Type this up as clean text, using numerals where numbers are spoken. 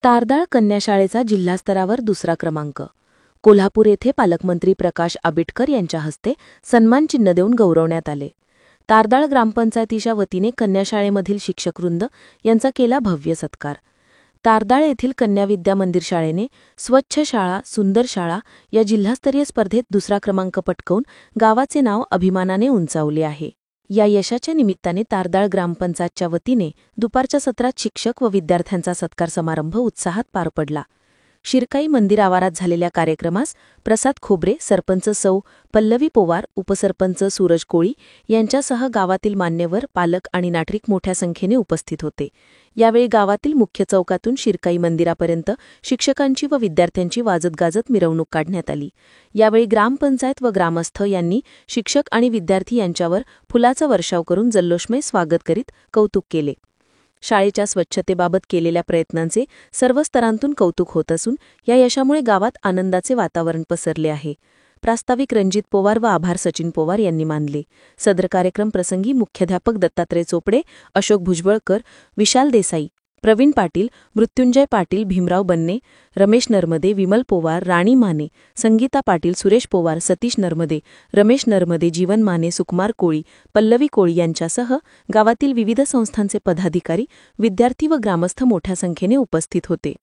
तारदाळ कन्याशाळेचा जिल्हास्तरावर दुसरा क्रमांक. कोल्हापूर येथे पालकमंत्री प्रकाश आंबेडकर यांच्या हस्ते सन्मानचिन्ह देऊन गौरवण्यात आले. तारदाळ ग्रामपंचायतीच्या वतीने कन्याशाळेमधील शिक्षकवृंद यांचा केला भव्य सत्कार. तारदाळ येथील कन्या विद्या मंदिर शाळेने स्वच्छ शाळा सुंदर शाळा या जिल्हास्तरीय स्पर्धेत दुसरा क्रमांक पटकावून गावाचे नाव अभिमानाने उंचावले आहे. या यशाच्या निमित्ताने तारदाळ ग्रामपंचायतच्या वतीने दुपारच्या सत्रात शिक्षक व विद्यार्थ्यांचा सत्कार समारंभ उत्साहात पार पडला. शिरकाई मंदिर आवारात झालेल्या कार्यक्रमास प्रसाद खोबरे, सरपंच सौ पल्लवी पोवार, उपसरपंच सूरज कोळी यांच्यासह गावातील मान्यवर, पालक आणि नागरिक मोठ्या संख्येने उपस्थित होते. यावेळी गावातील मुख्य चौकातून शिरकाई मंदिरापर्यंत शिक्षकांची व विद्यार्थ्यांची वाजत गाजत मिरवणूक काढण्यात आली. यावेळी ग्रामपंचायत व ग्रामस्थ यांनी शिक्षक आणि विद्यार्थी यांच्यावर फुलाचा वर्षाव करून जल्लोषमय स्वागत करीत कौतुक केले. शाळेच्या स्वच्छतेबाबत केलेल्या प्रयत्नांचे सर्व स्तरांतून कौतुक होत असून या यशामुळे गावात आनंदाचे वातावरण पसरले आहे. प्रास्ताविक रणजित पोवार व आभार सचिन पोवार यांनी मानले. सदर कार्यक्रम प्रसंगी मुख्याध्यापक दत्तात्रय चोपडे, अशोक भुजबळकर, विशाल देसाई, प्रवीण पाटील, मृत्युंजय पाटील, भीमराव बन्ने, रमेश नरमदे, विमल पोवार, राणी माने, संगीता पाटील, सुरेश पोवार, सतीश नरमदे, रमेश नरमदे, जीवन माने, सुकुमार कोळी, पल्लवी कोळी यांच्यासह गावातील विविध संस्थांचे पदाधिकारी, विद्यार्थी व ग्रामस्थ मोठ्या संख्येने उपस्थित होते.